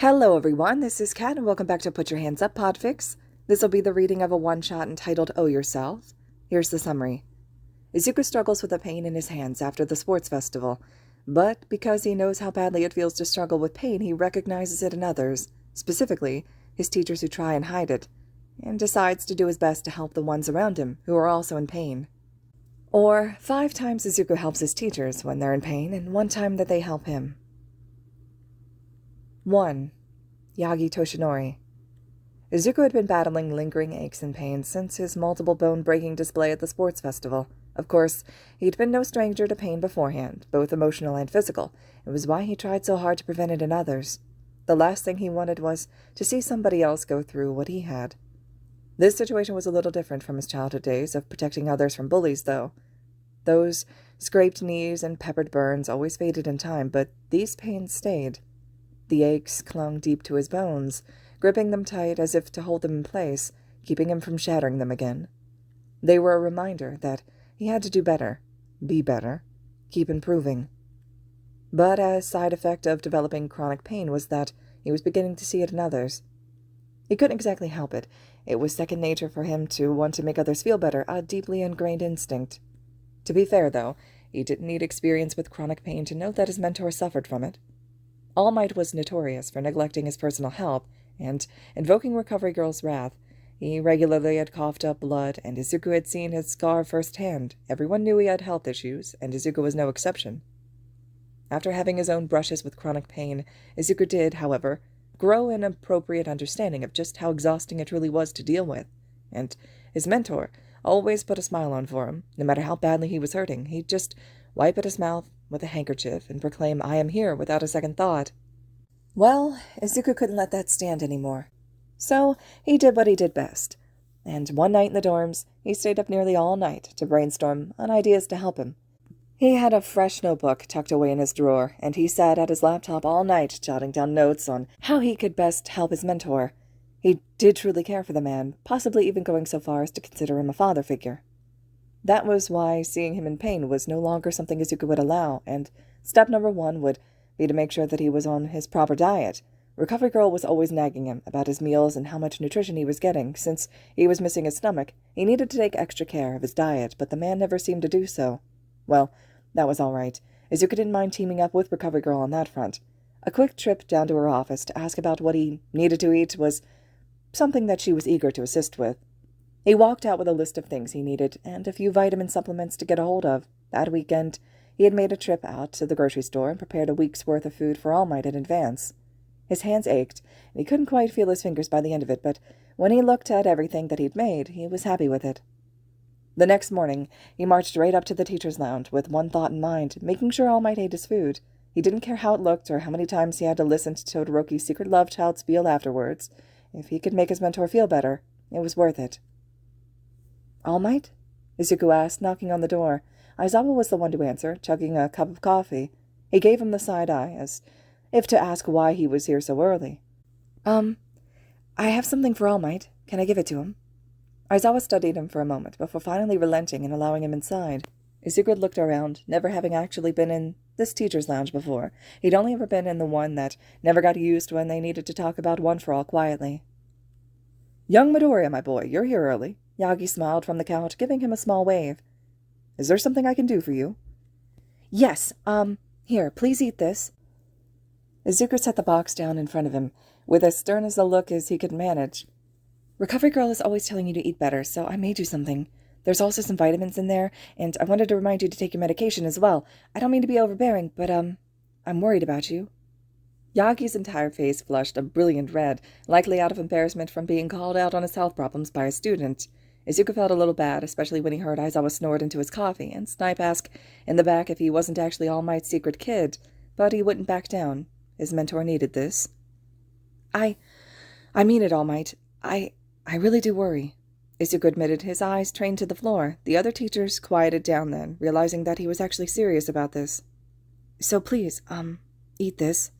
Hello everyone, this is Kat and welcome back to Put Your Hands Up Podfic. This will be the reading of a one-shot entitled Oh Yourself. Here's the summary. Izuku struggles with a pain in his hands after the sports festival, but because he knows how badly it feels to struggle with pain, he recognizes it in others, specifically his teachers who try and hide it, and decides to do his best to help the ones around him who are also in pain. Or 5 times Izuku helps his teachers when they're in pain, and 1 time that they help him. 1. Yagi Toshinori. Izuku had been battling lingering aches and pains since his multiple bone-breaking display at the sports festival. Of course, he'd been no stranger to pain beforehand, both emotional and physical. It was why he tried so hard to prevent it in others. The last thing he wanted was to see somebody else go through what he had. This situation was a little different from his childhood days of protecting others from bullies, though. Those scraped knees and peppered burns always faded in time, but these pains stayed. The aches clung deep to his bones, gripping them tight as if to hold them in place, keeping him from shattering them again. They were a reminder that he had to do better, be better, keep improving. But a side effect of developing chronic pain was that he was beginning to see it in others. He couldn't exactly help it. It was second nature for him to want to make others feel better, a deeply ingrained instinct. To be fair, though, he didn't need experience with chronic pain to know that his mentor suffered from it. All Might was notorious for neglecting his personal health, and, invoking Recovery Girl's wrath, he regularly had coughed up blood, and Izuku had seen his scar firsthand. Everyone knew he had health issues, and Izuku was no exception. After having his own brushes with chronic pain, Izuku did, however, grow an appropriate understanding of just how exhausting it really was to deal with, and his mentor always put a smile on for him. No matter how badly he was hurting, he'd just wipe at his mouth with a handkerchief and proclaim, "I am here," without a second thought. Well, Izuku couldn't let that stand anymore. So he did what he did best. And one night in the dorms, he stayed up nearly all night to brainstorm on ideas to help him. He had a fresh notebook tucked away in his drawer, and he sat at his laptop all night jotting down notes on how he could best help his mentor. He did truly care for the man, possibly even going so far as to consider him a father figure. That was why seeing him in pain was no longer something Izuku would allow, and step number 1 would be to make sure that he was on his proper diet. Recovery Girl was always nagging him about his meals and how much nutrition he was getting. Since he was missing his stomach, he needed to take extra care of his diet, but the man never seemed to do so. Well, that was all right. Izuku didn't mind teaming up with Recovery Girl on that front. A quick trip down to her office to ask about what he needed to eat was something that she was eager to assist with. He walked out with a list of things he needed and a few vitamin supplements to get a hold of. That weekend, he had made a trip out to the grocery store and prepared a week's worth of food for All Might in advance. His hands ached, and he couldn't quite feel his fingers by the end of it, but when he looked at everything that he'd made, he was happy with it. The next morning, he marched right up to the teacher's lounge with one thought in mind, making sure All Might ate his food. He didn't care how it looked or how many times he had to listen to Todoroki's secret love child spiel afterwards. If he could make his mentor feel better, it was worth it. "All Might?" Izuku asked, knocking on the door. Aizawa was the one to answer, chugging a cup of coffee. He gave him the side eye, as if to ask why he was here so early. I have something for All Might. Can I give it to him?" Aizawa studied him for a moment, before finally relenting and allowing him inside. Izuku looked around, never having actually been in this teacher's lounge before. He'd only ever been in the one that never got used when they needed to talk about One for All quietly. "Young Midoriya, my boy, you're here early." Yagi smiled from the couch, giving him a small wave. "Is there something I can do for you?" "Yes, here, please eat this." Izuku set the box down in front of him, with as stern as a look as he could manage. "Recovery Girl is always telling you to eat better, so I made you something. There's also some vitamins in there, and I wanted to remind you to take your medication as well. I don't mean to be overbearing, but, I'm worried about you." Yagi's entire face flushed a brilliant red, likely out of embarrassment from being called out on his health problems by a student. Izuku felt a little bad, especially when he heard Aizawa snort into his coffee, and Snipe ask in the back if he wasn't actually All Might's secret kid, but he wouldn't back down. His mentor needed this. I mean it, All Might. I really do worry," Izuku admitted, his eyes trained to the floor. The other teachers quieted down then, realizing that he was actually serious about this. "So please, eat this."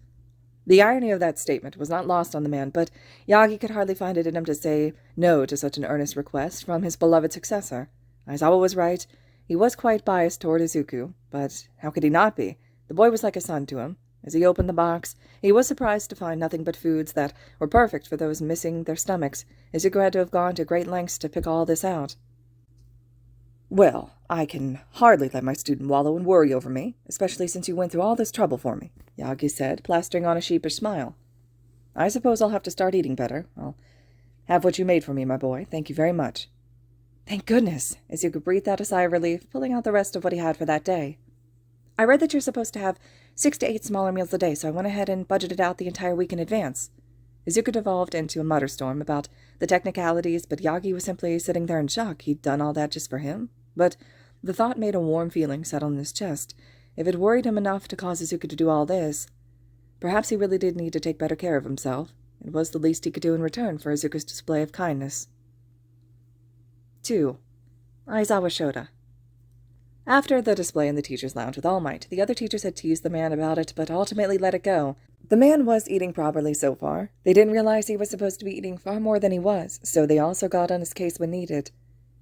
The irony of that statement was not lost on the man, but Yagi could hardly find it in him to say no to such an earnest request from his beloved successor. Aizawa was right. He was quite biased toward Izuku, but how could he not be? The boy was like a son to him. As he opened the box, he was surprised to find nothing but foods that were perfect for those missing their stomachs. Izuku had to have gone to great lengths to pick all this out. "Well, I can hardly let my student wallow and worry over me, especially since you went through all this trouble for me," Yagi said, plastering on a sheepish smile. "I suppose I'll have to start eating better. I'll have what you made for me, my boy. Thank you very much." "Thank goodness," Izuku breathed out a sigh of relief, pulling out the rest of what he had for that day. "I read that you're supposed to have 6 to 8 smaller meals a day, so I went ahead and budgeted out the entire week in advance." Izuku devolved into a mutter storm about the technicalities, but Yagi was simply sitting there in shock. He'd done all that just for him. But the thought made a warm feeling settle in his chest. If it worried him enough to cause Izuku to do all this, perhaps he really did need to take better care of himself. It was the least he could do in return for Izuku's display of kindness. 2. Aizawa Shoda. After the display in the teacher's lounge with All Might, the other teachers had teased the man about it, but ultimately let it go. The man was eating properly so far. They didn't realize he was supposed to be eating far more than he was, so they also got on his case when needed.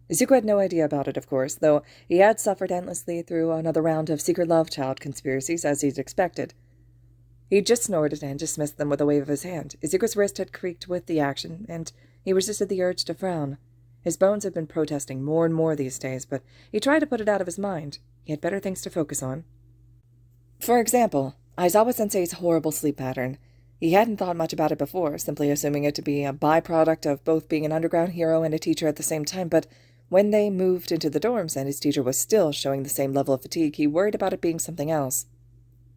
Izuku had no idea about it, of course, though he had suffered endlessly through another round of secret love child conspiracies, as he'd expected. He just snorted and dismissed them with a wave of his hand. Izuku's wrist had creaked with the action, and he resisted the urge to frown. His bones had been protesting more and more these days, but he tried to put it out of his mind. He had better things to focus on. For example, Aizawa-sensei's horrible sleep pattern. He hadn't thought much about it before, simply assuming it to be a byproduct of both being an underground hero and a teacher at the same time, but when they moved into the dorms and his teacher was still showing the same level of fatigue, he worried about it being something else.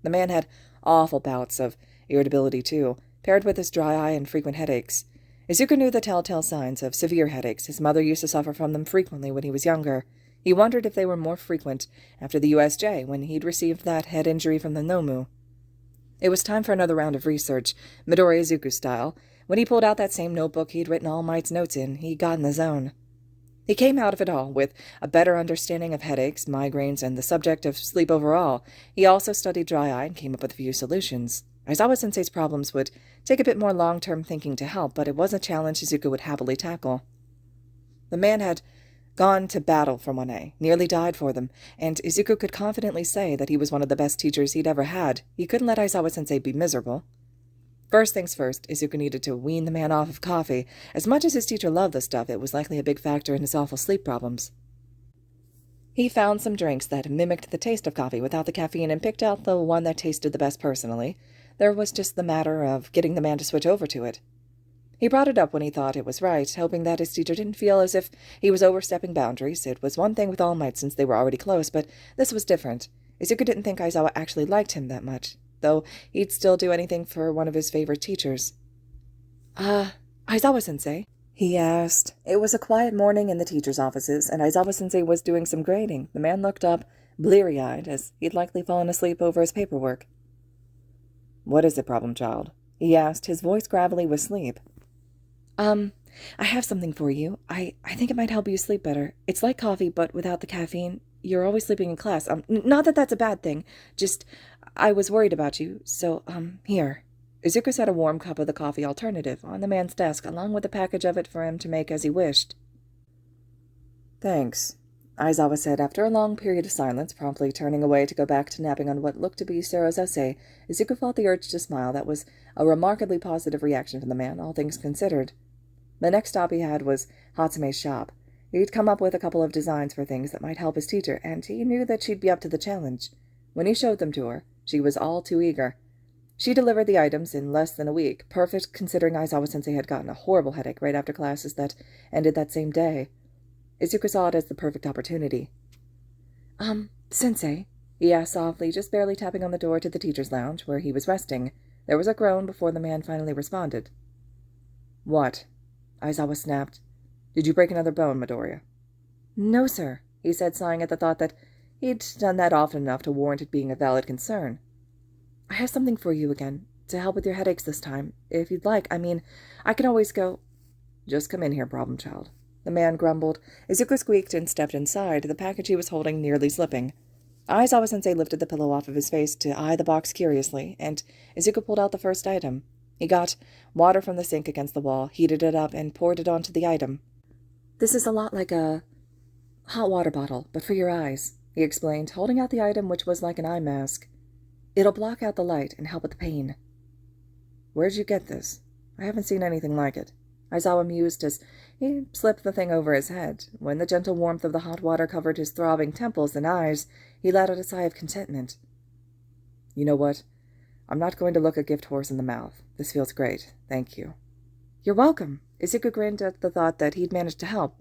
The man had awful bouts of irritability, too, paired with his dry eye and frequent headaches. Izuku knew the telltale signs of severe headaches. His mother used to suffer from them frequently when he was younger. He wondered if they were more frequent after the USJ, when he'd received that head injury from the Nomu. It was time for another round of research, Midori Izuku style. When he pulled out that same notebook he'd written All Might's notes in, he got in the zone. He came out of it all with a better understanding of headaches, migraines, and the subject of sleep overall. He also studied dry eye and came up with a few solutions. Aizawa-sensei's problems would take a bit more long-term thinking to help, but it was a challenge Izuku would happily tackle. The man had gone to battle for Monet, nearly died for them, and Izuku could confidently say that he was one of the best teachers he'd ever had. He couldn't let Aizawa-sensei be miserable. First things first, Izuku needed to wean the man off of coffee. As much as his teacher loved the stuff, it was likely a big factor in his awful sleep problems. He found some drinks that mimicked the taste of coffee without the caffeine and picked out the one that tasted the best personally. There was just the matter of getting the man to switch over to it. He brought it up when he thought it was right, hoping that his teacher didn't feel as if he was overstepping boundaries. It was one thing with All Might since they were already close, but this was different. Izuku didn't think Aizawa actually liked him that much, though he'd still do anything for one of his favorite teachers. Aizawa-sensei?" he asked. It was a quiet morning in the teacher's offices, and Aizawa-sensei was doing some grading. The man looked up, bleary-eyed, as he'd likely fallen asleep over his paperwork. "What is it, problem child?" he asked, his voice gravelly with sleep. I have something for you. I think it might help you sleep better. It's like coffee, but without the caffeine. You're always sleeping in class. Not that that's a bad thing. Just, I was worried about you, so, here." Izuku set a warm cup of the coffee alternative on the man's desk, along with a package of it for him to make as he wished. "Thanks," Aizawa said after a long period of silence, promptly turning away to go back to napping on what looked to be Sero's essay. Izuku felt the urge to smile. That was a remarkably positive reaction from the man, all things considered. The next stop he had was Hatsume's shop. He'd come up with a couple of designs for things that might help his teacher, and he knew that she'd be up to the challenge. When he showed them to her, she was all too eager. She delivered the items in less than a week, perfect considering Aizawa-sensei had gotten a horrible headache right after classes that ended that same day. Izuku saw it as the perfect opportunity. Sensei?" he asked softly, just barely tapping on the door to the teacher's lounge, where he was resting. There was a groan before the man finally responded. "What?" Aizawa snapped. "Did you break another bone, Midoriya?" "No, sir," he said, sighing at the thought that he'd done that often enough to warrant it being a valid concern. "I have something for you again, to help with your headaches this time. If you'd like, I can always go—" "Just come in here, problem child," the man grumbled. Izuku squeaked and stepped inside, the package he was holding nearly slipping. Aizawa-sensei lifted the pillow off of his face to eye the box curiously, and Izuku pulled out the first item. He got water from the sink against the wall, heated it up, and poured it onto the item. "This is a lot like a hot water bottle, but for your eyes," he explained, holding out the item which was like an eye mask. It'll block out the light and help with the pain." "Where'd you get this? I haven't seen anything like it." Aizawa mused as he slipped the thing over his head. When the gentle warmth of the hot water covered his throbbing temples and eyes, he let out a sigh of contentment. "You know what? I'm not going to look a gift horse in the mouth. This feels great. Thank you." "You're welcome." Izuku grinned at the thought that he'd managed to help.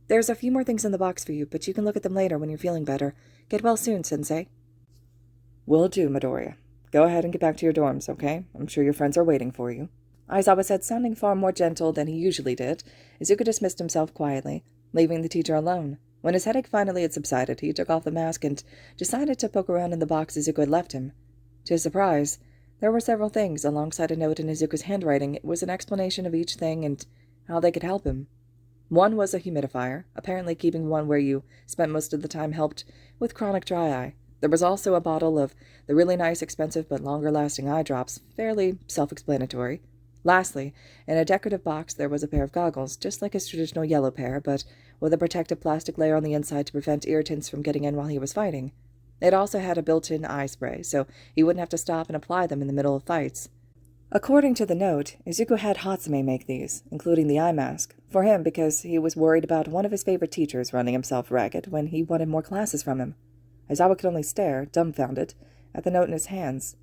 "There's a few more things in the box for you, but you can look at them later when you're feeling better. Get well soon, Sensei." "Will do, Midoriya. Go ahead and get back to your dorms, okay? I'm sure your friends are waiting for you." Aizawa said, sounding far more gentle than he usually did. Izuku dismissed himself quietly, leaving the teacher alone. When his headache finally had subsided, he took off the mask and decided to poke around in the box Izuku had left him. To his surprise, there were several things. Alongside a note in Izuku's handwriting, it was an explanation of each thing and how they could help him. One was a humidifier. Apparently keeping one where you spent most of the time helped with chronic dry eye. There was also a bottle of the really nice, expensive, but longer-lasting eye drops, fairly self-explanatory. Lastly, in a decorative box there was a pair of goggles, just like his traditional yellow pair, but with a protective plastic layer on the inside to prevent irritants from getting in while he was fighting. It also had a built-in eye spray, so he wouldn't have to stop and apply them in the middle of fights. According to the note, Izuku had Hatsume make these, including the eye mask, for him because he was worried about one of his favorite teachers running himself ragged when he wanted more classes from him. Aizawa could only stare, dumbfounded, at the note in his hands.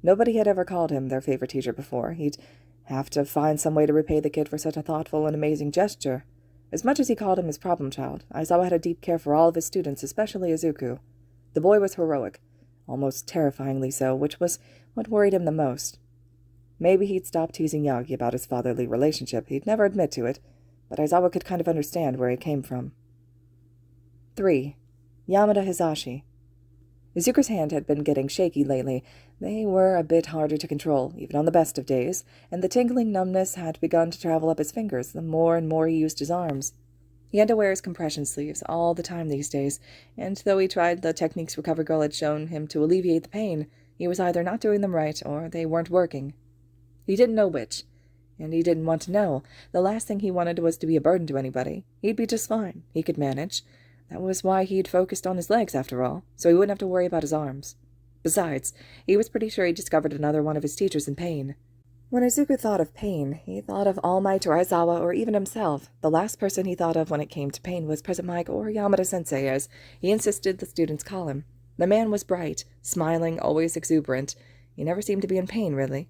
Nobody had ever called him their favorite teacher before. He'd have to find some way to repay the kid for such a thoughtful and amazing gesture. As much as he called him his problem child, Aizawa had a deep care for all of his students, especially Izuku. The boy was heroic, almost terrifyingly so, which was what worried him the most. Maybe he'd stopped teasing Yagi about his fatherly relationship. He'd never admit to it, but Aizawa could kind of understand where it came from. 3. Yamada Hisashi. Izuku's hand had been getting shaky lately. They were a bit harder to control, even on the best of days, and the tingling numbness had begun to travel up his fingers the more and more he used his arms. He had to wear his compression sleeves all the time these days, and though he tried the techniques Recover Girl had shown him to alleviate the pain, he was either not doing them right or they weren't working. He didn't know which, and he didn't want to know. The last thing he wanted was to be a burden to anybody. He'd be just fine. He could manage. That was why he'd focused on his legs, after all, so he wouldn't have to worry about his arms. Besides, he was pretty sure he'd discovered another one of his teachers in pain. When Izuku thought of pain, he thought of All Might or Aizawa or even himself. The last person he thought of when it came to pain was Present Mike or Yamada-sensei, as he insisted the students call him. The man was bright, smiling, always exuberant. He never seemed to be in pain, really.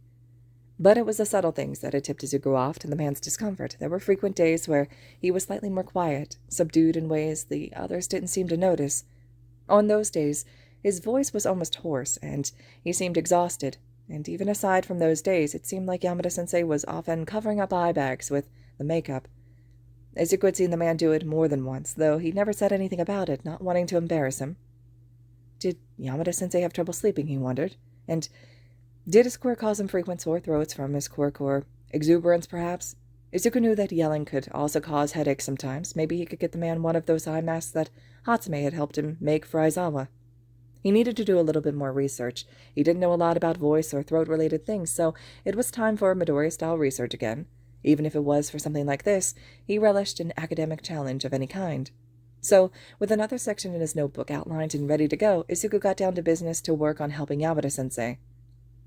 But it was the subtle things that had tipped Izuku off to the man's discomfort. There were frequent days where he was slightly more quiet, subdued in ways the others didn't seem to notice. On those days, his voice was almost hoarse, and he seemed exhausted. And even aside from those days, it seemed like Yamada-sensei was often covering up eye bags with the makeup. Izuku had seen the man do it more than once, though he never said anything about it, not wanting to embarrass him. Did Yamada-sensei have trouble sleeping, he wondered? And did his quirk cause him frequent sore throats from his quirk, or exuberance, perhaps? Izuku knew that yelling could also cause headaches sometimes. Maybe he could get the man one of those eye masks that Hatsume had helped him make for Aizawa. He needed to do a little bit more research. He didn't know a lot about voice or throat-related things, so it was time for Midoriya-style research again. Even if it was for something like this, he relished an academic challenge of any kind. So, with another section in his notebook outlined and ready to go, Izuku got down to business to work on helping Yamada-sensei.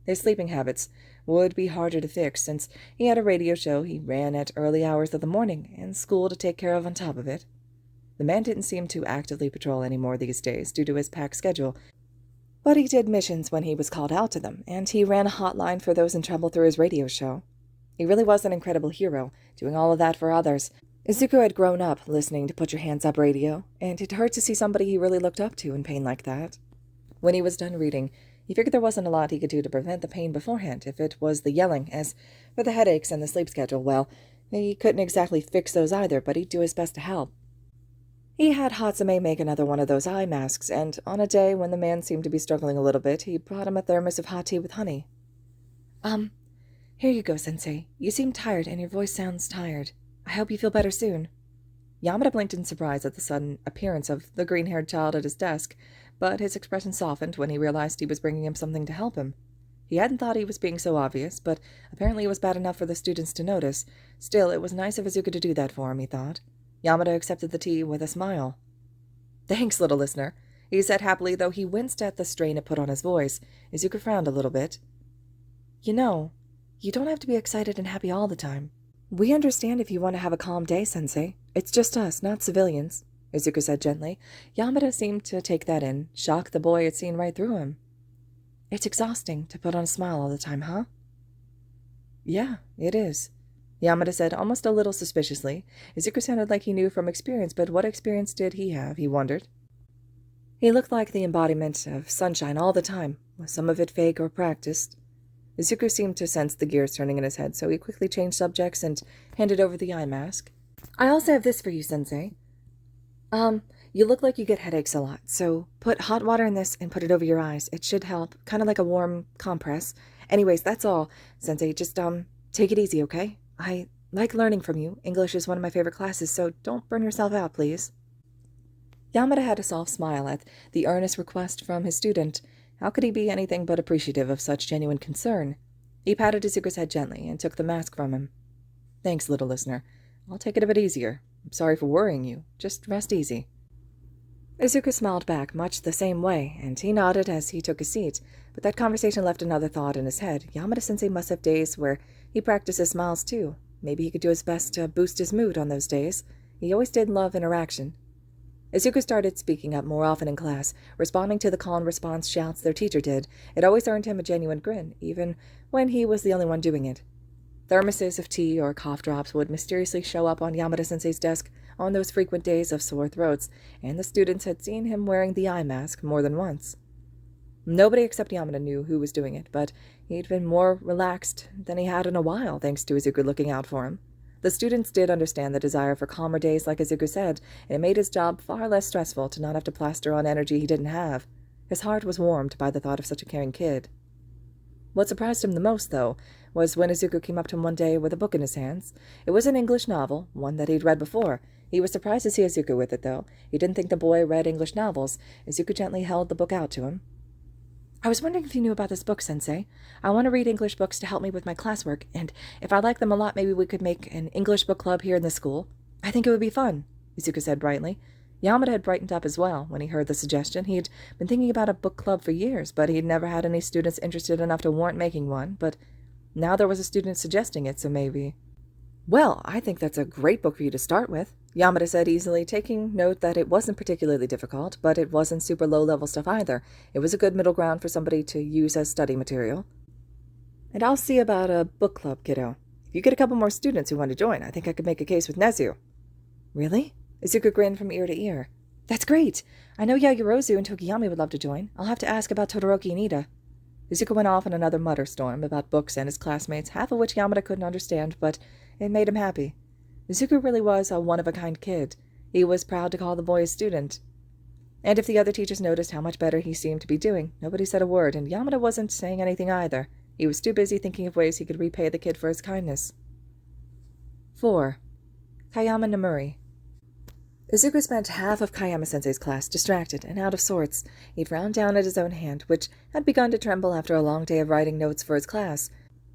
His sleeping habits would be harder to fix, since he had a radio show he ran at early hours of the morning, and school to take care of on top of it. The man didn't seem to actively patrol anymore these days due to his packed schedule, but he did missions when he was called out to them, and he ran a hotline for those in trouble through his radio show. He really was an incredible hero, doing all of that for others. Izuku had grown up listening to Put Your Hands Up radio, and it hurt to see somebody he really looked up to in pain like that. When he was done reading, he figured there wasn't a lot he could do to prevent the pain beforehand if it was the yelling. As for the headaches and the sleep schedule, well, he couldn't exactly fix those either, but he'd do his best to help. He had Hatsume make another one of those eye masks, and on a day when the man seemed to be struggling a little bit, he brought him a thermos of hot tea with honey. Here you go, Sensei. You seem tired, and your voice sounds tired. I hope you feel better soon." Yamada blinked in surprise at the sudden appearance of the green-haired child at his desk, but his expression softened when he realized he was bringing him something to help him. He hadn't thought he was being so obvious, but apparently it was bad enough for the students to notice. Still, it was nice of Izuku to do that for him, he thought. Yamada accepted the tea with a smile. "Thanks, little listener." he said happily, though he winced at the strain it put on his voice. Izuku frowned a little bit. You know, you don't have to be excited and happy all the time. We understand if you want to have a calm day, Sensei. It's just us, not civilians, Izuku said gently. Yamada seemed to take that in, shocked the boy had seen right through him. It's exhausting to put on a smile all the time, huh? Yeah, it is, Yamada said, almost a little suspiciously. Izuku sounded like he knew from experience, but what experience did he have, he wondered. He looked like the embodiment of sunshine all the time, with some of it fake or practiced. Izuku seemed to sense the gears turning in his head, so he quickly changed subjects and handed over the eye mask. I also have this for you, Sensei. You look like you get headaches a lot, so put hot water in this and put it over your eyes. It should help, kind of like a warm compress. Anyways, that's all, Sensei. Just, take it easy, okay? I like learning from you. English is one of my favorite classes, so don't burn yourself out, please. Yamada had a soft smile at the earnest request from his student. How could he be anything but appreciative of such genuine concern? He patted Izuku's head gently and took the mask from him. Thanks, little listener. I'll take it a bit easier. I'm sorry for worrying you. Just rest easy. Izuku smiled back much the same way, and he nodded as he took his seat, but that conversation left another thought in his head. Yamada-sensei must have days where he practices smiles too. Maybe he could do his best to boost his mood on those days. He always did love interaction. Izuku started speaking up more often in class, responding to the call-and-response shouts their teacher did. It always earned him a genuine grin, even when he was the only one doing it. Thermoses of tea or cough drops would mysteriously show up on Yamada-sensei's desk on those frequent days of sore throats, and the students had seen him wearing the eye mask more than once. Nobody except Yamada knew who was doing it, but he'd been more relaxed than he had in a while, thanks to Izuku looking out for him. The students did understand the desire for calmer days, like Izuku said, and it made his job far less stressful to not have to plaster on energy he didn't have. His heart was warmed by the thought of such a caring kid. What surprised him the most, though, was when Izuku came up to him one day with a book in his hands. It was an English novel, one that he'd read before. He was surprised to see Izuku with it, though. He didn't think the boy read English novels. Izuku gently held the book out to him. I was wondering if you knew about this book, Sensei. I want to read English books to help me with my classwork, and if I like them a lot, maybe we could make an English book club here in the school. I think it would be fun, Izuku said brightly. Yamada had brightened up as well when he heard the suggestion. He'd been thinking about a book club for years, but he'd never had any students interested enough to warrant making one. But now there was a student suggesting it, so maybe. Well, I think that's a great book for you to start with, Yamada said easily, taking note that it wasn't particularly difficult, but it wasn't super low-level stuff either. It was a good middle ground for somebody to use as study material. And I'll see about a book club, kiddo. If you get a couple more students who want to join, I think I could make a case with Nezu. Really? Izuku grinned from ear to ear. That's great! I know Yagirozu and Tokiyami would love to join. I'll have to ask about Todoroki and Ida. Izuku went off in another mutter storm about books and his classmates, half of which Yamada couldn't understand, but it made him happy. Izuku really was a one-of-a-kind kid. He was proud to call the boy a student. And if the other teachers noticed how much better he seemed to be doing, nobody said a word, and Yamada wasn't saying anything either. He was too busy thinking of ways he could repay the kid for his kindness. 4. Kayama Namuri. Izuku spent half of Kayama-sensei's class distracted and out of sorts. He frowned down at his own hand, which had begun to tremble after a long day of writing notes for his class.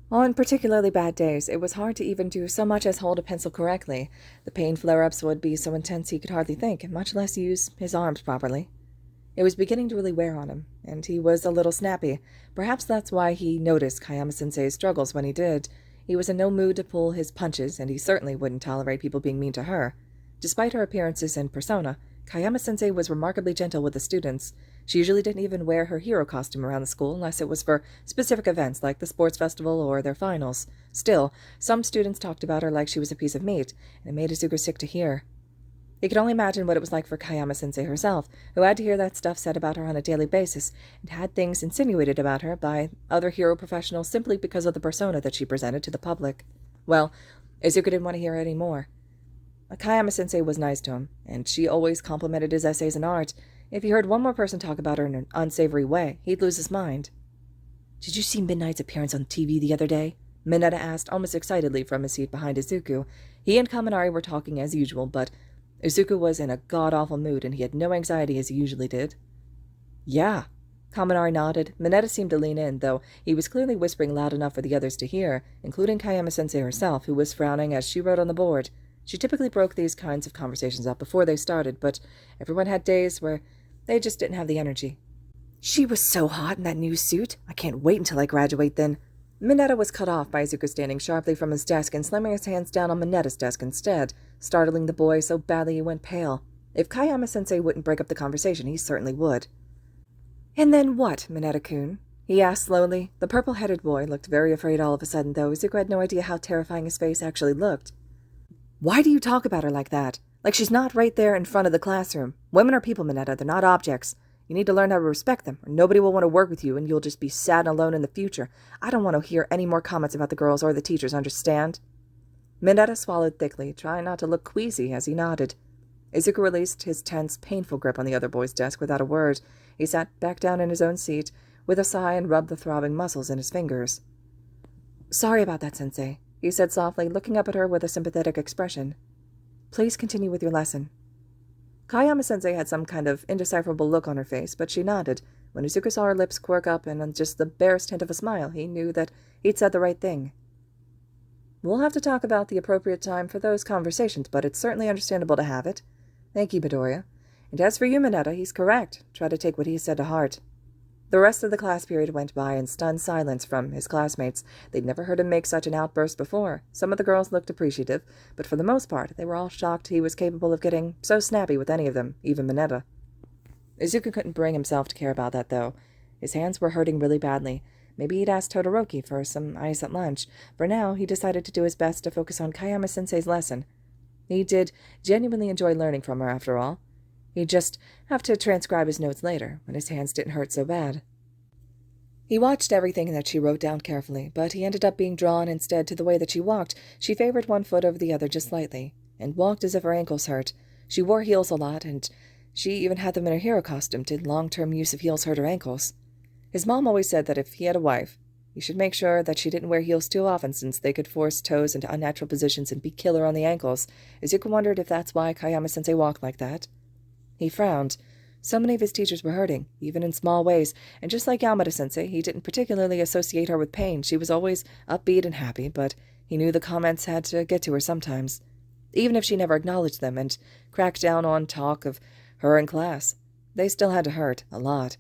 On particularly bad days, it was hard to even do so much as hold a pencil correctly. The pain flare-ups would be so intense he could hardly think, much less use his arms properly. It was beginning to really wear on him, and he was a little snappy. Perhaps that's why he noticed Kayama-sensei's struggles when he did. He was in no mood to pull his punches, and he certainly wouldn't tolerate people being mean to her. Despite her appearances and persona, Kayama-sensei was remarkably gentle with the students. She usually didn't even wear her hero costume around the school unless it was for specific events like the sports festival or their finals. Still, some students talked about her like she was a piece of meat, and it made Izuku sick to hear. He could only imagine what it was like for Kayama-sensei herself, who had to hear that stuff said about her on a daily basis, and had things insinuated about her by other hero professionals simply because of the persona that she presented to the public. Well, Izuku didn't want to hear any more. Kayama-sensei was nice to him, and she always complimented his essays and art. If he heard one more person talk about her in an unsavory way, he'd lose his mind. "Did you see Midnight's appearance on TV the other day?" Mineta asked almost excitedly from his seat behind Izuku. He and Kaminari were talking as usual, but Izuku was in a god-awful mood, and he had no anxiety as he usually did. "Yeah." Kaminari nodded. Mineta seemed to lean in, though he was clearly whispering loud enough for the others to hear, including Kayama-sensei herself, who was frowning as she wrote on the board. She typically broke these kinds of conversations up before they started, but everyone had days where They just didn't have the energy. She was so hot in that new suit. I can't wait until I graduate then. Mineta was cut off by Izuku standing sharply from his desk and slamming his hands down on Mineta's desk instead, startling the boy so badly he went pale. If Kayama-sensei wouldn't break up the conversation, he certainly would. "And then what, Mineta-kun?" he asked slowly. The purple-headed boy looked very afraid all of a sudden, though Izuku had no idea how terrifying his face actually looked. "Why do you talk about her like that? Like she's not right there in front of the classroom. Women are people, Mineta. They're not objects. You need to learn how to respect them, or nobody will want to work with you, and you'll just be sad and alone in the future. I don't want to hear any more comments about the girls or the teachers, understand?" Mineta swallowed thickly, trying not to look queasy as he nodded. Izuku released his tense, painful grip on the other boy's desk without a word. He sat back down in his own seat, with a sigh, and rubbed the throbbing muscles in his fingers. "Sorry about that, Sensei," he said softly, looking up at her with a sympathetic expression. "Please continue with your lesson." Kayama-sensei had some kind of indecipherable look on her face, but she nodded. When Izuku saw her lips quirk up and on just the barest hint of a smile, he knew that he'd said the right thing. "We'll have to talk about the appropriate time for those conversations, but it's certainly understandable to have it. Thank you, Midoriya. And as for you, Mineta, he's correct. Try to take what he said to heart." The rest of the class period went by in stunned silence from his classmates. They'd never heard him make such an outburst before. Some of the girls looked appreciative, but for the most part, they were all shocked he was capable of getting so snappy with any of them, even Mineta. Izuku couldn't bring himself to care about that, though. His hands were hurting really badly. Maybe he'd ask Todoroki for some ice at lunch. For now, he decided to do his best to focus on Kayama-sensei's lesson. He did genuinely enjoy learning from her, after all. He'd just have to transcribe his notes later, when his hands didn't hurt so bad. He watched everything that she wrote down carefully, but he ended up being drawn instead to the way that she walked. She favored one foot over the other just slightly, and walked as if her ankles hurt. She wore heels a lot, and she even had them in her hero costume. Did long-term use of heels hurt her ankles? His mom always said that if he had a wife, he should make sure that she didn't wear heels too often, since they could force toes into unnatural positions and be killer on the ankles. Izuku wondered if that's why Kayama-sensei walked like that. He frowned. So many of his teachers were hurting, even in small ways, and just like Yamada-sensei, he didn't particularly associate her with pain. She was always upbeat and happy, but he knew the comments had to get to her sometimes, even if she never acknowledged them and cracked down on talk of her in class. They still had to hurt, a lot.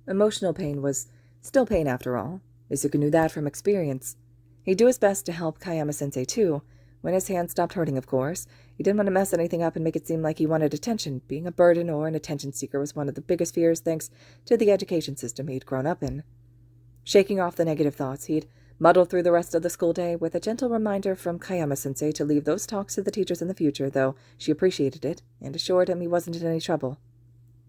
Emotional pain was still pain after all. Izuku knew that from experience. He'd do his best to help Kayama-sensei too. When his hand stopped hurting, of course. He didn't want to mess anything up and make it seem like he wanted attention. Being a burden or an attention seeker was one of the biggest fears thanks to the education system he'd grown up in. Shaking off the negative thoughts, he'd muddle through the rest of the school day with a gentle reminder from Kayama-sensei to leave those talks to the teachers in the future, though she appreciated it and assured him he wasn't in any trouble.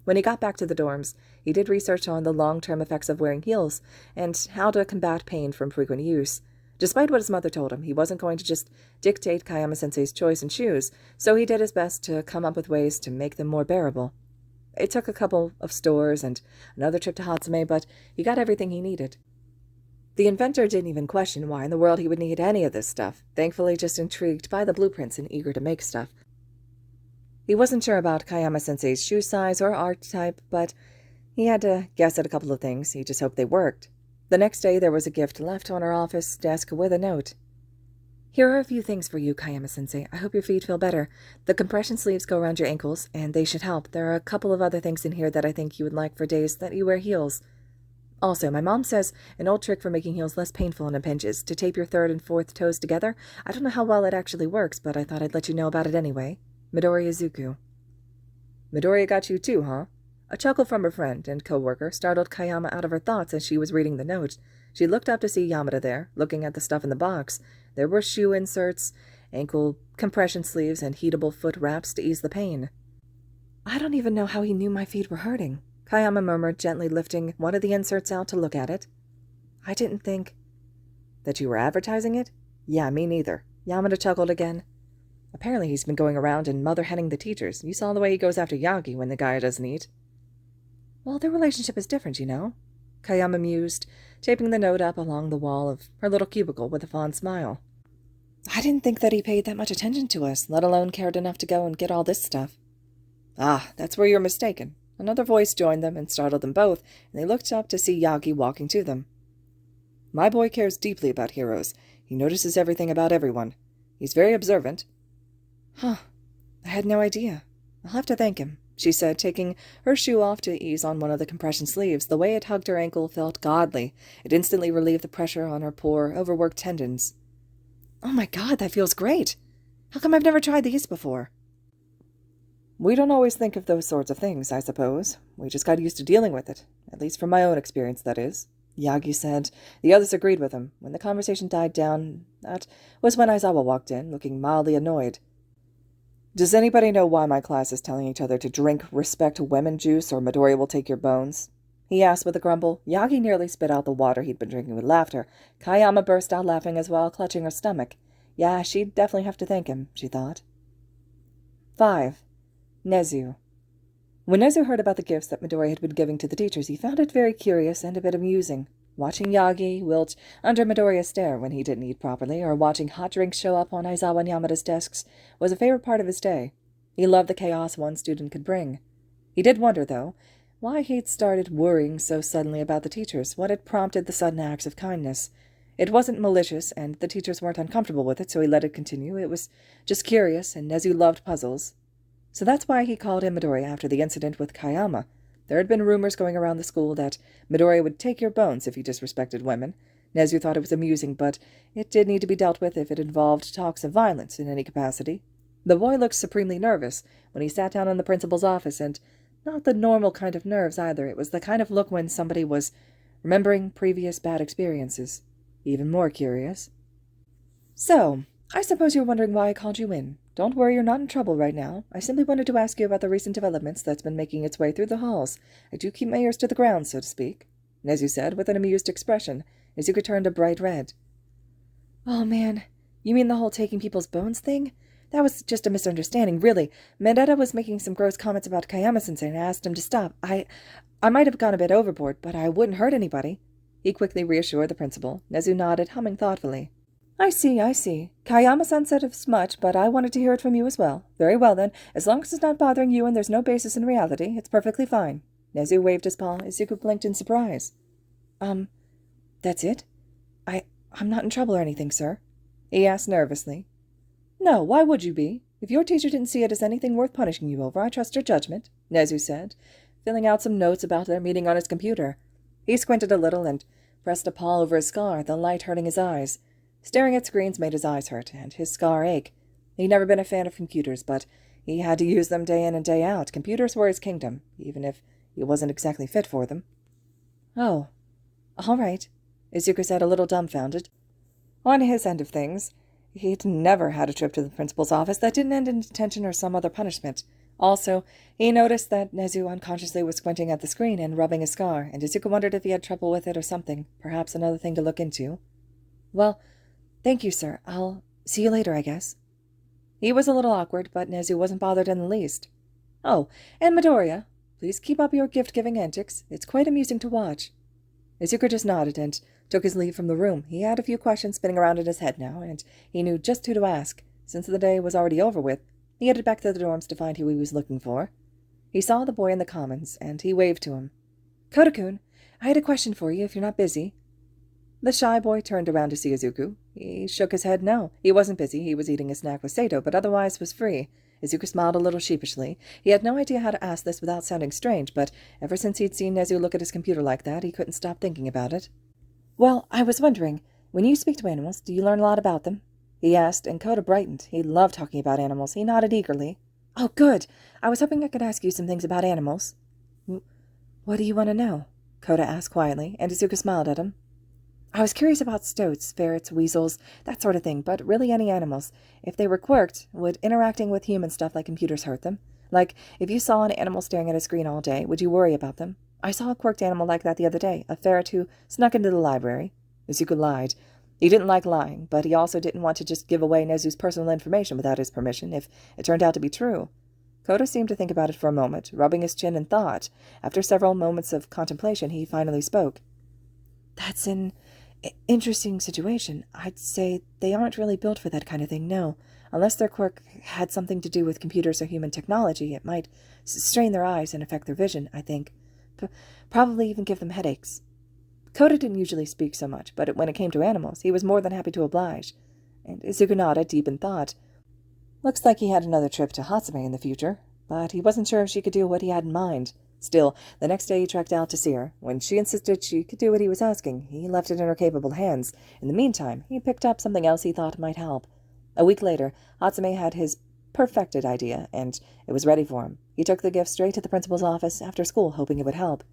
When he got back to the dorms, he did research on the long-term effects of wearing heels and how to combat pain from frequent use. Despite what his mother told him, he wasn't going to just dictate Kayama-sensei's choice in shoes, so he did his best to come up with ways to make them more bearable. It took a couple of stores and another trip to Hatsume, but he got everything he needed. The inventor didn't even question why in the world he would need any of this stuff, thankfully just intrigued by the blueprints and eager to make stuff. He wasn't sure about Kayama-sensei's shoe size or art type, but he had to guess at a couple of things. He just hoped they worked. The next day there was a gift left on her office desk with a note. "Here are a few things for you, Kayama-sensei. I hope your feet feel better. The compression sleeves go around your ankles, and they should help. There are a couple of other things in here that I think you would like for days that you wear heels. Also, my mom says an old trick for making heels less painful in a pinch is to tape your third and fourth toes together. I don't know how well it actually works, but I thought I'd let you know about it anyway. Midori Izuku." "Midoriya got you too, huh?" A chuckle from her friend and co-worker startled Kayama out of her thoughts as she was reading the note. She looked up to see Yamada there, looking at the stuff in the box. There were shoe inserts, ankle compression sleeves, and heatable foot wraps to ease the pain. "I don't even know how he knew my feet were hurting," Kayama murmured, gently lifting one of the inserts out to look at it. "I didn't think—" "That you were advertising it? Yeah, me neither." Yamada chuckled again. "Apparently he's been going around and mother-henning the teachers. You saw the way he goes after Yagi when the guy doesn't eat." "Well, their relationship is different, you know," Kayama mused, taping the note up along the wall of her little cubicle with a fond smile. "I didn't think that he paid that much attention to us, let alone cared enough to go and get all this stuff." "Ah, that's where you're mistaken." Another voice joined them and startled them both, and they looked up to see Yagi walking to them. "My boy cares deeply about heroes. He notices everything about everyone. He's very observant." "Huh. I had no idea. I'll have to thank him. she said, taking her shoe off to ease on one of the compression sleeves. The way it hugged her ankle felt godly. It instantly relieved the pressure on her poor, overworked tendons. "Oh my God, that feels great! How come I've never tried these before?" "We don't always think of those sorts of things, I suppose. We just got used to dealing with it. At least from my own experience, that is," Yagi said. The others agreed with him. When the conversation died down, that was when Aizawa walked in, looking mildly annoyed. "Does anybody know why my class is telling each other to drink respect women juice or Midoriya will take your bones?" he asked with a grumble. Yagi nearly spit out the water he'd been drinking with laughter. Kayama burst out laughing as well, clutching her stomach. Yeah, she'd definitely have to thank him, she thought. 5. Nezu. When Nezu heard about the gifts that Midoriya had been giving to the teachers, he found it very curious and a bit amusing. Watching Yagi wilt under Midoriya's stare when he didn't eat properly, or watching hot drinks show up on Aizawa and Yamada's desks, was a favorite part of his day. He loved the chaos one student could bring. He did wonder, though, why he'd started worrying so suddenly about the teachers, what had prompted the sudden acts of kindness. It wasn't malicious, and the teachers weren't uncomfortable with it, so he let it continue. It was just curious, and Nezu loved puzzles. So that's why he called in Midoriya after the incident with Kayama. There had been rumors going around the school that Midoriya would take your bones if you disrespected women. Nezu thought it was amusing, but it did need to be dealt with if it involved talks of violence in any capacity. The boy looked supremely nervous when he sat down in the principal's office, and not the normal kind of nerves either. It was the kind of look when somebody was remembering previous bad experiences. Even more curious. "So, I suppose you're wondering why I called you in. Don't worry, you're not in trouble right now. I simply wanted to ask you about the recent developments that's been making its way through the halls. I do keep my ears to the ground, so to speak," Nezu said, with an amused expression. Izuku turned a bright red. "Oh, man. You mean the whole taking people's bones thing? That was just a misunderstanding, really. Mandetta was making some gross comments about Kayama-sensei, and I asked him to stop. I might have gone a bit overboard, but I wouldn't hurt anybody," he quickly reassured the principal. Nezu nodded, humming thoughtfully. I see. Kayama-san said as much, but I wanted to hear it from you as well. Very well, then. As long as it's not bothering you and there's no basis in reality, it's perfectly fine." Nezu waved his paw. Izuku blinked in surprise. That's it? I'm not in trouble or anything, sir?" he asked nervously. "No, why would you be? If your teacher didn't see it as anything worth punishing you over, I trust your judgment," Nezu said, filling out some notes about their meeting on his computer. He squinted a little and pressed a paw over his scar, the light hurting his eyes. Staring at screens made his eyes hurt, and his scar ache. He'd never been a fan of computers, but he had to use them day in and day out. Computers were his kingdom, even if he wasn't exactly fit for them. "Oh, all right," Izuku said, a little dumbfounded. On his end of things, he'd never had a trip to the principal's office that didn't end in detention or some other punishment. Also, he noticed that Nezu unconsciously was squinting at the screen and rubbing his scar, and Izuku wondered if he had trouble with it or something, perhaps another thing to look into. "Well, thank you, sir. I'll see you later, I guess." He was a little awkward, but Nezu wasn't bothered in the least. "Oh, and Midoriya, please keep up your gift-giving antics. It's quite amusing to watch." Izuku just nodded and took his leave from the room. He had a few questions spinning around in his head now, and he knew just who to ask. Since the day was already over with, he headed back to the dorms to find who he was looking for. He saw the boy in the commons, and he waved to him. "Koda-kun, I had a question for you if you're not busy." The shy boy turned around to see Izuku. He shook his head no. He wasn't busy. He was eating a snack with Sato, but otherwise was free. Izuku smiled a little sheepishly. He had no idea how to ask this without sounding strange, but ever since he'd seen Nezu look at his computer like that, he couldn't stop thinking about it. "Well, I was wondering, when you speak to animals, do you learn a lot about them?" he asked, and Koda brightened. He loved talking about animals. He nodded eagerly. "Oh, good. I was hoping I could ask you some things about animals." "What do you want to know?" Koda asked quietly, and Izuku smiled at him. "I was curious about stoats, ferrets, weasels, that sort of thing, but really any animals. If they were quirked, would interacting with human stuff like computers hurt them? Like, if you saw an animal staring at a screen all day, would you worry about them? I saw a quirked animal like that the other day, a ferret who snuck into the library." Izuku lied. He didn't like lying, but he also didn't want to just give away Nezu's personal information without his permission, if it turned out to be true. Koda seemed to think about it for a moment, rubbing his chin in thought. After several moments of contemplation, he finally spoke. "That's an interesting situation. I'd say they aren't really built for that kind of thing, no. Unless their quirk had something to do with computers or human technology, it might strain their eyes and affect their vision, I think. Probably even give them headaches." Koda didn't usually speak so much, but when it came to animals, he was more than happy to oblige. And Izuku nodded, deep in thought. Looks like he had another trip to Hatsume in the future. but he wasn't sure if she could do what he had in mind. Still, the next day he trekked out to see her. When she insisted she could do what he was asking, he left it in her capable hands. In the meantime, he picked up something else he thought might help. A week later, Hatsume had his perfected idea, and it was ready for him. He took the gift straight to the principal's office after school, hoping it would help.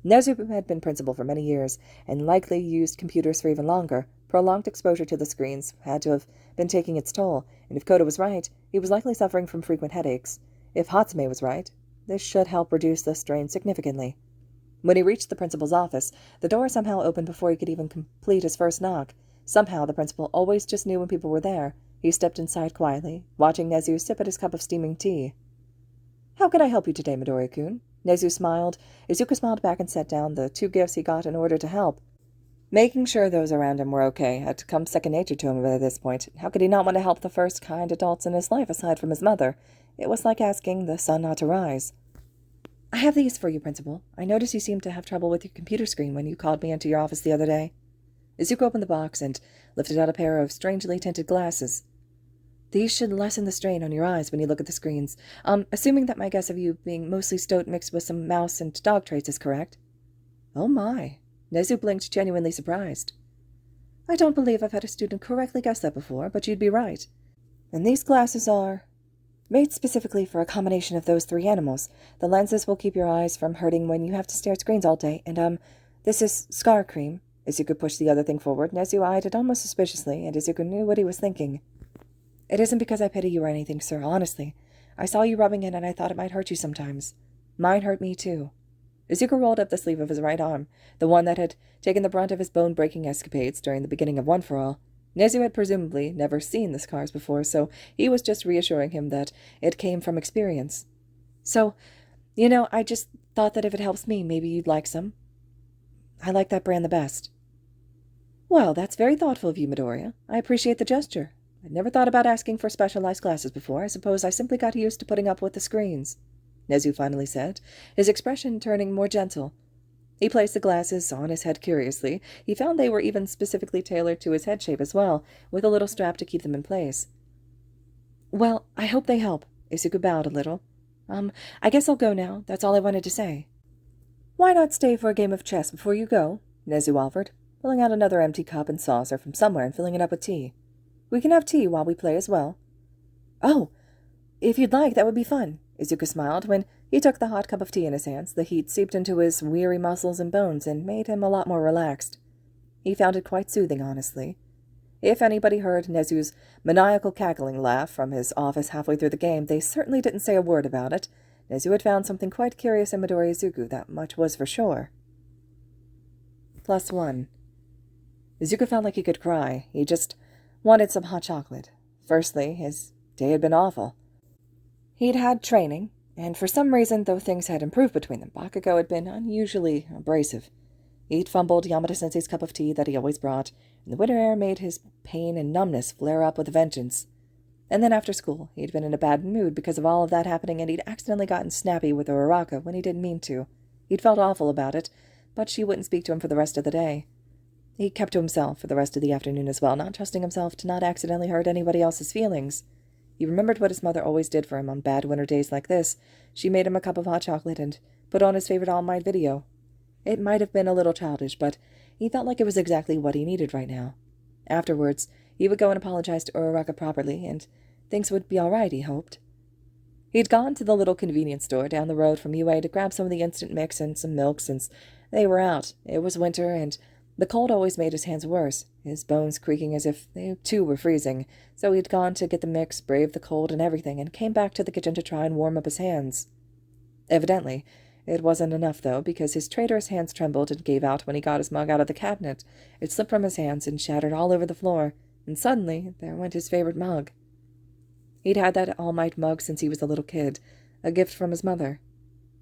Nezu had been principal for many years, and likely used computers for even longer. Prolonged exposure to the screens had to have been taking its toll, and if Koda was right, he was likely suffering from frequent headaches. If Hatsume was right, this should help reduce the strain significantly. When he reached the principal's office, the door somehow opened before he could even complete his first knock. Somehow the principal always just knew when people were there. He stepped inside quietly, watching Nezu sip at his cup of steaming tea. "How can I help you today, Midoriya-kun?" Nezu smiled. Izuku smiled back and set down the 2 gifts he got in order to help. Making sure those around him were okay had come second nature to him at this point. How could he not want to help the first kind adults in his life aside from his mother? It was like asking the sun not to rise. "I have these for you, Principal. I noticed you seemed to have trouble with your computer screen when you called me into your office the other day." Izuku opened the box and lifted out a pair of strangely tinted glasses. "These should lessen the strain on your eyes when you look at the screens. Assuming that my guess of you being mostly stoat mixed with some mouse and dog traits is correct." "Oh my." Nezu blinked, genuinely surprised. "I don't believe I've had a student correctly guess that before, but you'd be right. And these glasses are made specifically for a combination of those 3 animals. The lenses will keep your eyes from hurting when you have to stare at screens all day, and, this is scar cream." Izuku pushed the other thing forward. Nezu eyed it almost suspiciously, and Izuku knew what he was thinking. "It isn't because I pity you or anything, sir, honestly. I saw you rubbing it, and I thought it might hurt you sometimes. Mine hurt me, too." Izuku rolled up the sleeve of his right arm, the one that had taken the brunt of his bone-breaking escapades during the beginning of One for All. Nezu had presumably never seen the scars before, so he was just reassuring him that it came from experience. "So, I just thought that if it helps me, maybe you'd like some. I like that brand the best." "Well, that's very thoughtful of you, Midoriya. I appreciate the gesture. I'd never thought about asking for specialized glasses before. I suppose I simply got used to putting up with the screens," Nezu finally said, his expression turning more gentle. He placed the glasses on his head curiously. He found they were even specifically tailored to his head shape as well, with a little strap to keep them in place. "Well, I hope they help." Izuku bowed a little. I guess I'll go now. That's all I wanted to say." "Why not stay for a game of chess before you go?" Nezu offered, pulling out another empty cup and saucer from somewhere and filling it up with tea. "We can have tea while we play as well." "Oh, if you'd like, that would be fun." Izuku smiled when he took the hot cup of tea in his hands. The heat seeped into his weary muscles and bones and made him a lot more relaxed. He found it quite soothing, honestly. If anybody heard Nezu's maniacal cackling laugh from his office halfway through the game, they certainly didn't say a word about it. Nezu had found something quite curious in Midoriya Izuku, that much was for sure. +1. Izuku felt like he could cry. He just wanted some hot chocolate. Firstly, his day had been awful. He'd had training, and for some reason, though things had improved between them, Bakugo had been unusually abrasive. He'd fumbled Yamada-sensei's cup of tea that he always brought, and the winter air made his pain and numbness flare up with a vengeance. And then after school, he'd been in a bad mood because of all of that happening, and he'd accidentally gotten snappy with Uraraka when he didn't mean to. He'd felt awful about it, but she wouldn't speak to him for the rest of the day. He kept to himself for the rest of the afternoon as well, not trusting himself to not accidentally hurt anybody else's feelings. He remembered what his mother always did for him on bad winter days like this. She made him a cup of hot chocolate and put on his favorite All Might video. It might have been a little childish, but he felt like it was exactly what he needed right now. Afterwards, he would go and apologize to Uraraka properly, and things would be all right, he hoped. He'd gone to the little convenience store down the road from UA to grab some of the instant mix and some milk since they were out. It was winter, and the cold always made his hands worse, his bones creaking as if they too were freezing, so he'd gone to get the mix, braved the cold and everything, and came back to the kitchen to try and warm up his hands. Evidently, it wasn't enough, though, because his traitorous hands trembled and gave out when he got his mug out of the cabinet. It slipped from his hands and shattered all over the floor, and suddenly there went his favorite mug. He'd had that All Might mug since he was a little kid, a gift from his mother.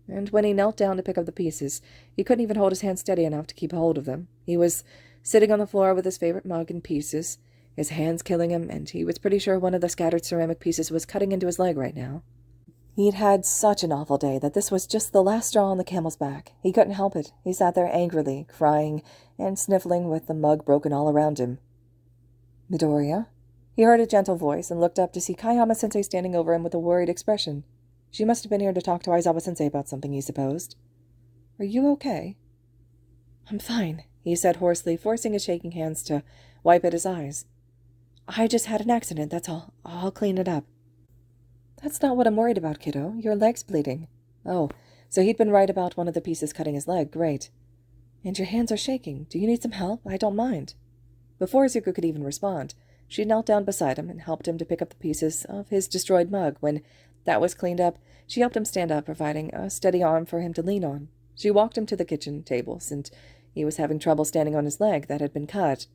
And when he knelt down to pick up the pieces, he couldn't even hold his hands steady enough to keep hold of them. He was sitting on the floor with his favorite mug in pieces, his hands killing him, and he was pretty sure one of the scattered ceramic pieces was cutting into his leg right now. He'd had such an awful day that this was just the last straw on the camel's back. He couldn't help it. He sat there angrily, crying, and sniffling with the mug broken all around him. "Midoriya?" He heard a gentle voice and looked up to see Kayama-sensei standing over him with a worried expression. She must have been here to talk to Aizawa-sensei about something, he supposed. Are you okay? I'm fine, he said hoarsely, forcing his shaking hands to wipe at his eyes. I just had an accident, that's all. I'll clean it up. That's not what I'm worried about, kiddo. Your leg's bleeding. Oh, so he'd been right about one of the pieces cutting his leg. Great. And your hands are shaking. Do you need some help? I don't mind. Before Izuku could even respond, she knelt down beside him and helped him to pick up the pieces of his destroyed mug. When that was cleaned up, she helped him stand up, providing a steady arm for him to lean on. She walked him to the kitchen table, since he was having trouble standing on his leg that had been cut.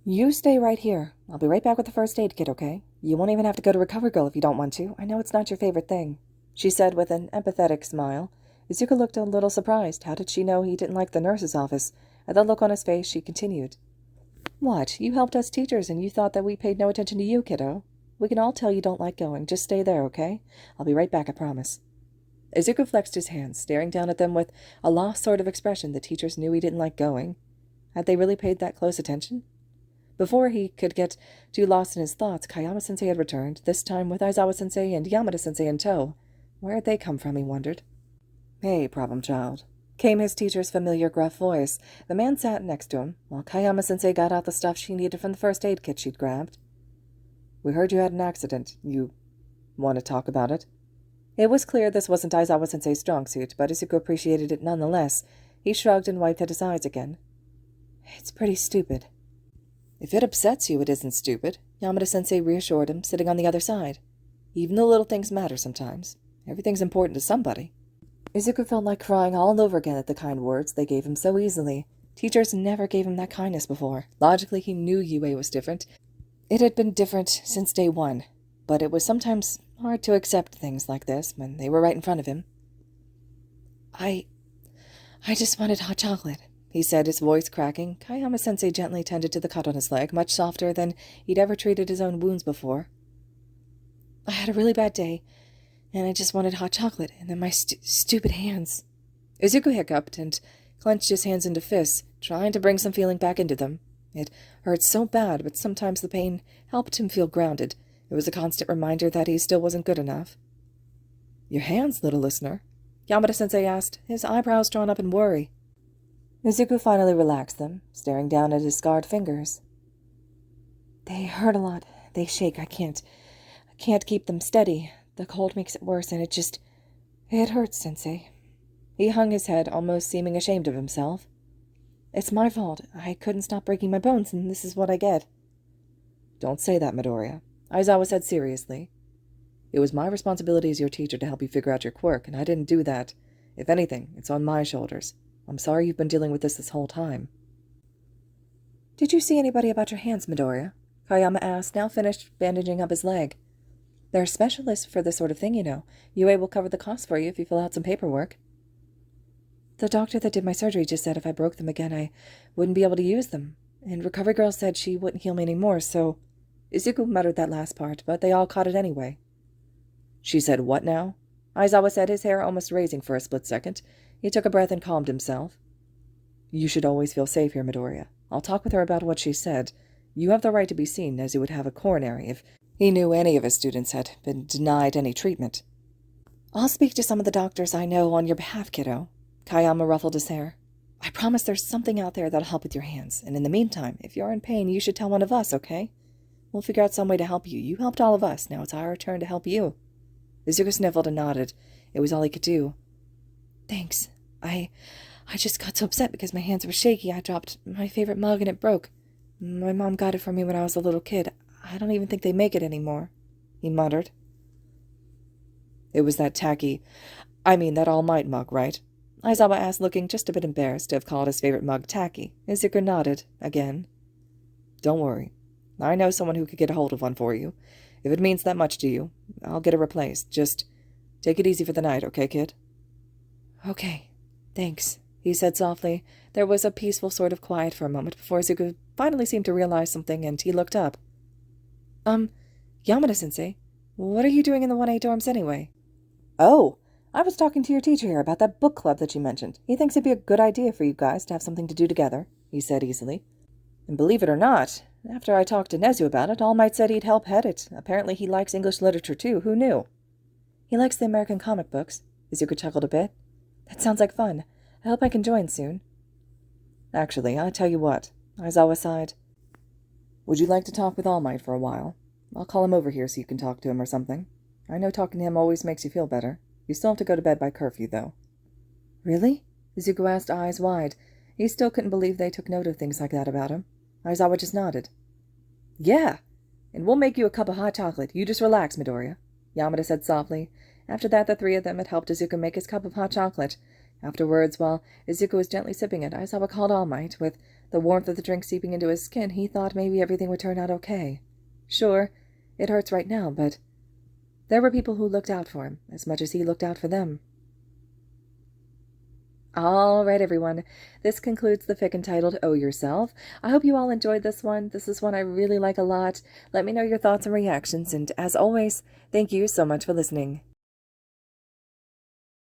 You stay right here. I'll be right back with the first aid kit, okay? You won't even have to go to Recovery Girl if you don't want to. I know it's not your favorite thing, she said with an empathetic smile. Izuku looked a little surprised. How did she know he didn't like the nurse's office? At the look on his face, she continued. What? You helped us teachers, and you thought that we paid no attention to you, kiddo? We can all tell you don't like going. Just stay there, okay? I'll be right back, I promise. Izuku flexed his hands, staring down at them with a lost sort of expression. The teachers knew he didn't like going. Had they really paid that close attention? Before he could get too lost in his thoughts, Kayama-sensei had returned, this time with Aizawa-sensei and Yamada-sensei in tow. Where had they come from, he wondered. Hey, problem child, came his teacher's familiar gruff voice. The man sat next to him, while Kayama-sensei got out the stuff she needed from the first aid kit she'd grabbed. We heard you had an accident. You want to talk about it? It was clear this wasn't Aizawa-sensei's strong suit, but Izuku appreciated it nonetheless. He shrugged and wiped at his eyes again. It's pretty stupid. If it upsets you, it isn't stupid, Yamada-sensei reassured him, sitting on the other side. Even the little things matter sometimes. Everything's important to somebody. Izuku felt like crying all over again at the kind words they gave him so easily. Teachers never gave him that kindness before. Logically, he knew Yue was different. It had been different since day one, but it was sometimes hard to accept things like this when they were right in front of him. I just wanted hot chocolate, he said, his voice cracking. Kayama-sensei gently tended to the cut on his leg, much softer than he'd ever treated his own wounds before. I had a really bad day, and I just wanted hot chocolate, and then my stupid hands. Izuku hiccuped and clenched his hands into fists, trying to bring some feeling back into them. It hurt so bad, but sometimes the pain helped him feel grounded. It was a constant reminder that he still wasn't good enough. Your hands, little listener? Yamada-sensei asked, his eyebrows drawn up in worry. Izuku finally relaxed them, staring down at his scarred fingers. They hurt a lot. They shake. I can't keep them steady. The cold makes it worse, and it hurts, Sensei. He hung his head, almost seeming ashamed of himself. It's my fault. I couldn't stop breaking my bones, and this is what I get. Don't say that, Midoriya, Aizawa said seriously. It was my responsibility as your teacher to help you figure out your quirk, and I didn't do that. If anything, it's on my shoulders. I'm sorry you've been dealing with this whole time. Did you see anybody about your hands, Midoriya? Kayama asked, now finished bandaging up his leg. There are specialists for this sort of thing, you know. Yue will cover the cost for you if you fill out some paperwork. The doctor that did my surgery just said if I broke them again, I wouldn't be able to use them. And Recovery Girl said she wouldn't heal me anymore, so... Izuku muttered that last part, but they all caught it anyway. She said what now? Aizawa said, his hair almost raising for a split second. He took a breath and calmed himself. You should always feel safe here, Midoriya. I'll talk with her about what she said. You have the right to be seen, as you would have a coronary if he knew any of his students had been denied any treatment. I'll speak to some of the doctors I know on your behalf, kiddo. Kayama ruffled his hair. I promise there's something out there that'll help with your hands, and in the meantime, if you're in pain, you should tell one of us, okay? We'll figure out some way to help you. You helped all of us. Now it's our turn to help you. Izuku sniffled and nodded. It was all he could do. Thanks. I just got so upset because my hands were shaky. I dropped my favorite mug and it broke. My mom got it for me when I was a little kid. I don't even think they make it anymore, he muttered. It was that that All Might mug, right? Aizawa asked, looking just a bit embarrassed to have called his favorite mug tacky. Izuku nodded, again. Don't worry. I know someone who could get a hold of one for you. If it means that much to you, I'll get it replaced. Just take it easy for the night, okay, kid? Okay, thanks, he said softly. There was a peaceful sort of quiet for a moment before Izuku finally seemed to realize something, and he looked up. Yamada-sensei, what are you doing in the 1A dorms anyway? Oh, I was talking to your teacher here about that book club that you mentioned. He thinks it'd be a good idea for you guys to have something to do together, he said easily. And believe it or not, after I talked to Nezu about it, All Might said he'd help head it. Apparently he likes English literature too. Who knew? He likes the American comic books. Izuku chuckled a bit. That sounds like fun. I hope I can join soon. Actually, I tell you what, Aizawa sighed. Would you like to talk with All Might for a while? I'll call him over here so you can talk to him or something. I know talking to him always makes you feel better. You still have to go to bed by curfew, though. Really? Izuku asked, eyes wide. He still couldn't believe they took note of things like that about him. Aizawa just nodded. Yeah, and we'll make you a cup of hot chocolate. You just relax, Midoriya, Yamada said softly. After that, the three of them had helped Izuku make his cup of hot chocolate. Afterwards, while Izuku was gently sipping it, Aizawa called All Might. With the warmth of the drink seeping into his skin, he thought maybe everything would turn out okay. Sure, it hurts right now, but there were people who looked out for him, as much as he looked out for them. All right, everyone. This concludes the fic entitled Oh Yourself. I hope you all enjoyed this one. This is one I really like a lot. Let me know your thoughts and reactions, and as always, thank you so much for listening.